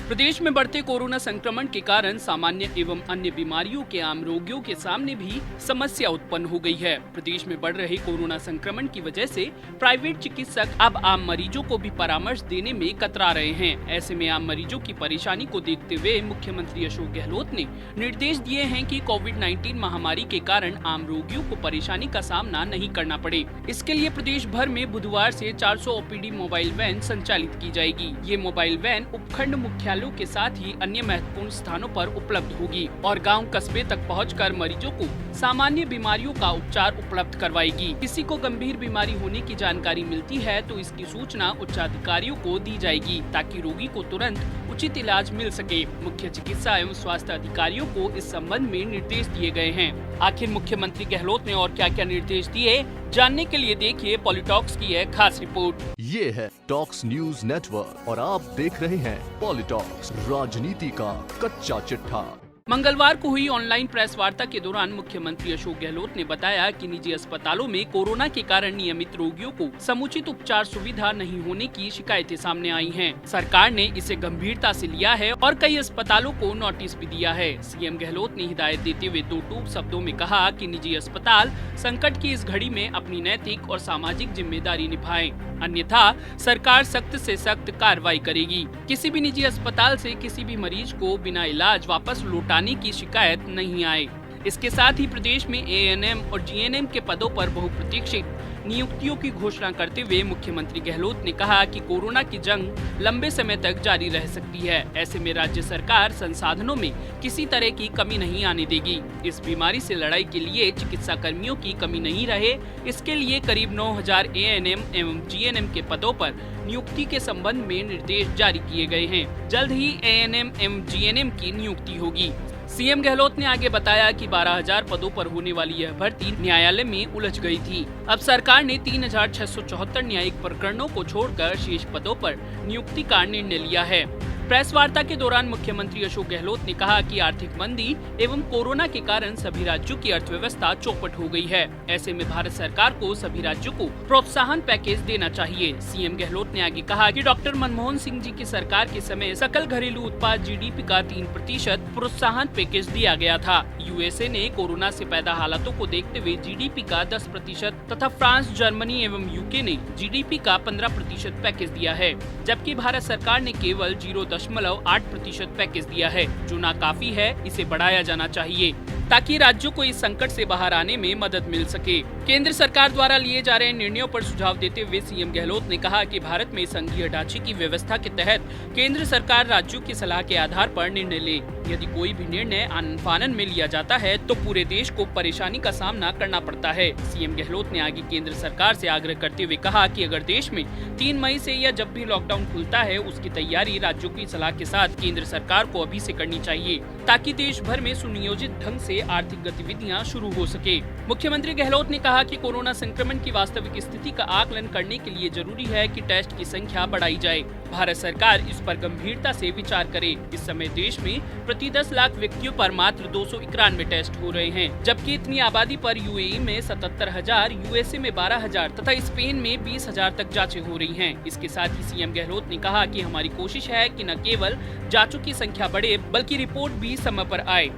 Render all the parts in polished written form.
प्रदेश में बढ़ते कोरोना संक्रमण के कारण सामान्य एवं अन्य बीमारियों के आम रोगियों के सामने भी समस्या उत्पन्न हो गई है। प्रदेश में बढ़ रहे कोरोना संक्रमण की वजह से प्राइवेट चिकित्सक अब आम मरीजों को भी परामर्श देने में कतरा रहे हैं। ऐसे में आम मरीजों की परेशानी को देखते हुए मुख्यमंत्री अशोक गहलोत ने निर्देश दिए हैं कि कोविड-19 महामारी के कारण आम रोगियों को परेशानी का सामना नहीं करना पड़े। इसके लिए प्रदेश भर में बुधवार से 400 ओपीडी मोबाइल वैन संचालित की जाएगी। ये मोबाइल वैन उपखंड मुख्यालयों के साथ ही अन्य महत्वपूर्ण स्थानों पर उपलब्ध होगी और गांव कस्बे तक पहुंचकर मरीजों को सामान्य बीमारियों का उपचार उपलब्ध करवाएगी। किसी को गंभीर बीमारी होने की जानकारी मिलती है तो इसकी सूचना उच्चाधिकारियों को दी जाएगी ताकि रोगी को तुरंत उचित इलाज मिल सके। मुख्य चिकित्सा एवं स्वास्थ्य अधिकारियों को इस संबंध में निर्देश दिए गए हैं। आखिर मुख्यमंत्री गहलोत ने और क्या क्या निर्देश दिए, जानने के लिए देखिए पॉलिटॉक्स की यह खास रिपोर्ट। ये है टॉक्स न्यूज नेटवर्क और आप देख रहे हैं पॉलिटॉक्स, राजनीति का कच्चा चिट्ठा। मंगलवार को हुई ऑनलाइन प्रेस वार्ता के दौरान मुख्यमंत्री अशोक गहलोत ने बताया कि निजी अस्पतालों में कोरोना के कारण नियमित रोगियों को समुचित उपचार सुविधा नहीं होने की शिकायतें सामने आई हैं। सरकार ने इसे गंभीरता से लिया है और कई अस्पतालों को नोटिस भी दिया है। सीएम गहलोत ने हिदायत देते हुए दो टूक शब्दों में कहा कि निजी अस्पताल संकट की इस घड़ी में अपनी नैतिक और सामाजिक जिम्मेदारी निभाएं, अन्यथा सरकार सख्त से सख्त कार्रवाई करेगी। किसी भी निजी अस्पताल से किसी भी मरीज को बिना इलाज वापस लौटाने की शिकायत नहीं आए। इसके साथ ही प्रदेश में एएनएम और जीएनएम के पदों पर बहुप्रतीक्षित नियुक्तियों की घोषणा करते हुए मुख्यमंत्री गहलोत ने कहा कि कोरोना की जंग लंबे समय तक जारी रह सकती है। ऐसे में राज्य सरकार संसाधनों में किसी तरह की कमी नहीं आने देगी। इस बीमारी से लड़ाई के लिए चिकित्सा कर्मियों की कमी नहीं रहे, इसके लिए करीब 9000 एएनएम एवं जीएनएम के पदों पर नियुक्ति के संबंध में निर्देश जारी किए गए हैं। जल्द ही एएनएम एवं जीएनएम की नियुक्ति होगी। सीएम गहलोत ने आगे बताया कि 12000 पदों पर होने वाली यह भर्ती न्यायालय में उलझ गई थी। अब सरकार ने 3674 न्यायिक प्रकरणों को छोड़कर शेष पदों पर नियुक्ति का निर्णय लिया है। प्रेस वार्ता के दौरान मुख्यमंत्री अशोक गहलोत ने कहा कि आर्थिक मंदी एवं कोरोना के कारण सभी राज्यों की अर्थव्यवस्था चौपट हो गई है। ऐसे में भारत सरकार को सभी राज्यों को प्रोत्साहन पैकेज देना चाहिए। सीएम गहलोत ने आगे कहा कि डॉक्टर मनमोहन सिंह जी की सरकार के समय सकल घरेलू उत्पाद जीडीपी का 3% प्रोत्साहन पैकेज दिया गया था। यूएसए ने कोरोना से पैदा हालातों को देखते हुए जीडीपी का 10% तथा फ्रांस, जर्मनी एवं यूके ने जीडीपी का 15% पैकेज दिया है, जबकि भारत सरकार ने केवल 0.8% पैकेज दिया है, जो नाकाफी है। इसे बढ़ाया जाना चाहिए ताकि राज्यों को इस संकट से बाहर आने में मदद मिल सके। केंद्र सरकार द्वारा लिए जा रहे निर्णयों पर सुझाव देते हुए सीएम गहलोत ने कहा कि भारत में संघीय ढांचे की व्यवस्था के तहत केंद्र सरकार राज्यों की सलाह के आधार पर निर्णय ले। यदि कोई भी निर्णय आनन-फानन में लिया जाता है तो पूरे देश को परेशानी का सामना करना पड़ता है। सीएम गहलोत ने आगे केंद्र सरकार से आग्रह करते हुए कहा कि अगर देश में 3 मई से या जब भी लॉकडाउन खुलता है उसकी तैयारी राज्यों की सलाह के साथ केंद्र सरकार को अभी से करनी चाहिए, ताकि देश भर में सुनियोजित ढंग से आर्थिक गतिविधियां शुरू हो सके। मुख्यमंत्री गहलोत ने कहा कि कोरोना संक्रमण की वास्तविक स्थिति का आकलन करने के लिए जरूरी है कि टेस्ट की संख्या बढ़ाई जाए। भारत सरकार इस पर गंभीरता से विचार करे। इस समय देश में प्रति 10 लाख व्यक्तियों पर मात्र 291 टेस्ट हो रहे हैं, जबकि इतनी आबादी पर यूएई में 77,000, यूएसए में 12,000 तथा स्पेन में 20,000 तक जांचें हो रही हैं। इसके साथ ही सीएम गहलोत ने कहा कि हमारी कोशिश है कि न केवल जांचों की संख्या बढ़े बल्कि रिपोर्ट भी समय पर आए।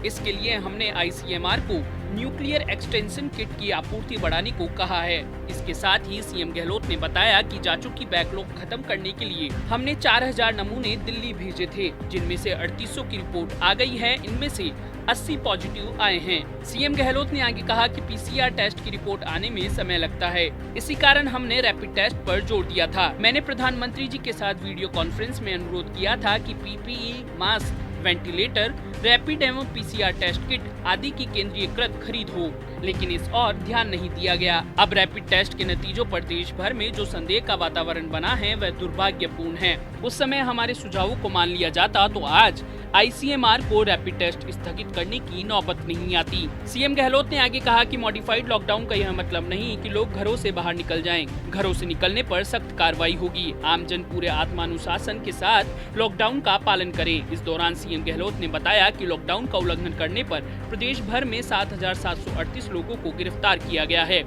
इसके लिए हमने आईसीएमआर को न्यूक्लियर एक्सटेंशन किट की आपूर्ति बढ़ाने को कहा है। इसके साथ ही सीएम गहलोत ने बताया कि जांचों की बैकलॉग खत्म करने के लिए हमने 4000 नमूने दिल्ली भेजे थे, जिनमें से 3800 की रिपोर्ट आ गई है। इनमें से 80 पॉजिटिव आए हैं। सीएम गहलोत ने आगे कहा कि पीसीआर टेस्ट की रिपोर्ट आने में समय लगता है, इसी कारण हमने रैपिड टेस्ट पर जोर दिया था। मैंने प्रधानमंत्री जी के साथ वीडियो कॉन्फ्रेंस में अनुरोध किया था कि पीपीई, मास्क, वेंटिलेटर, रैपिड एवं पीसीआर टेस्ट किट आदि की केंद्रीयकृत खरीद हो, लेकिन इस और ध्यान नहीं दिया गया। अब रैपिड टेस्ट के नतीजों पर देश भर में जो संदेह का वातावरण बना है वह दुर्भाग्यपूर्ण है। उस समय हमारे सुझावों को मान लिया जाता तो आज आईसीएमआर को रैपिड टेस्ट स्थगित करने की नौबत नहीं आती। सीएम गहलोत ने आगे कहा कि मॉडिफाइड लॉकडाउन का यह मतलब नहीं कि लोग घरों से बाहर निकल जाएं। घरों से निकलने पर सख्त कार्रवाई होगी। आमजन पूरे आत्मानुशासन के साथ लॉकडाउन का पालन करें। इस दौरान सीएम गहलोत ने बताया कि लॉकडाउन का उल्लंघन करने पर प्रदेश भर में 7,738 लोगों को गिरफ्तार किया गया है।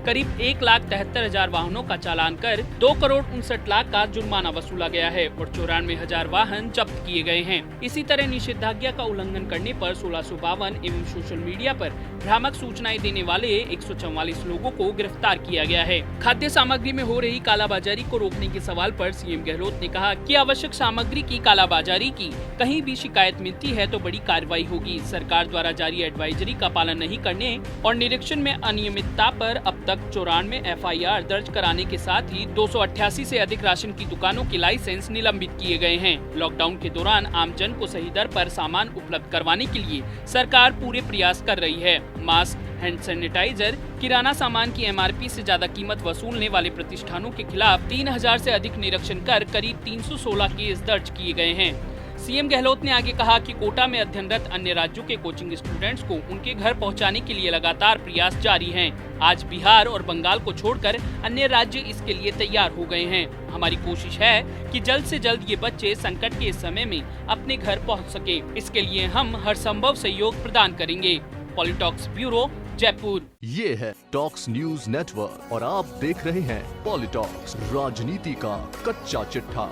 करीब 1,73,000 वाहनों का चालान कर 2,59,00,000 का जुर्माना वसूला गया है और 94,000 वाहन जब्त किए गए हैं। इसी तरह निषेधाज्ञा का उल्लंघन करने पर 1652 एवं सोशल मीडिया पर भ्रामक सूचनाएं देने वाले 144 लोगों को गिरफ्तार किया गया है। खाद्य सामग्री में हो रही कालाबाजारी को रोकने के सवाल पर सीएम गहलोत ने कहा कि आवश्यक सामग्री की कालाबाजारी की कहीं भी शिकायत मिलती है तो बड़ी कार्रवाई होगी। सरकार द्वारा जारी एडवाइजरी का पालन नहीं करने और निरीक्षण में अनियमितता पर अब तक 94 FIR दर्ज कराने के साथ ही 288 से अधिक राशन की दुकानों के लाइसेंस निलंबित किए गए हैं। लॉकडाउन के दौरान आम जन को सही दर पर सामान उपलब्ध करवाने के लिए सरकार पूरे प्रयास कर रही है। मास्क, हैंड सैनिटाइजर, किराना सामान की MRP से ज्यादा कीमत वसूलने वाले प्रतिष्ठानों के खिलाफ 3000 से अधिक निरीक्षण कर करीब 316 केस दर्ज किए गए हैं। सीएम गहलोत ने आगे कहा कि कोटा में अध्ययनरत अन्य राज्यों के कोचिंग स्टूडेंट्स को उनके घर पहुंचाने के लिए लगातार प्रयास जारी हैं। आज बिहार और बंगाल को छोड़कर अन्य राज्य इसके लिए तैयार हो गए हैं। हमारी कोशिश है कि जल्द से जल्द ये बच्चे संकट के इस समय में अपने घर पहुंच सके। इसके लिए हम हर संभव सहयोग प्रदान करेंगे। पॉलिटॉक्स ब्यूरो, जयपुर। ये है टॉक्स न्यूज नेटवर्क और आप देख रहे हैं पॉलिटॉक्स, राजनीति का कच्चा चिट्ठा।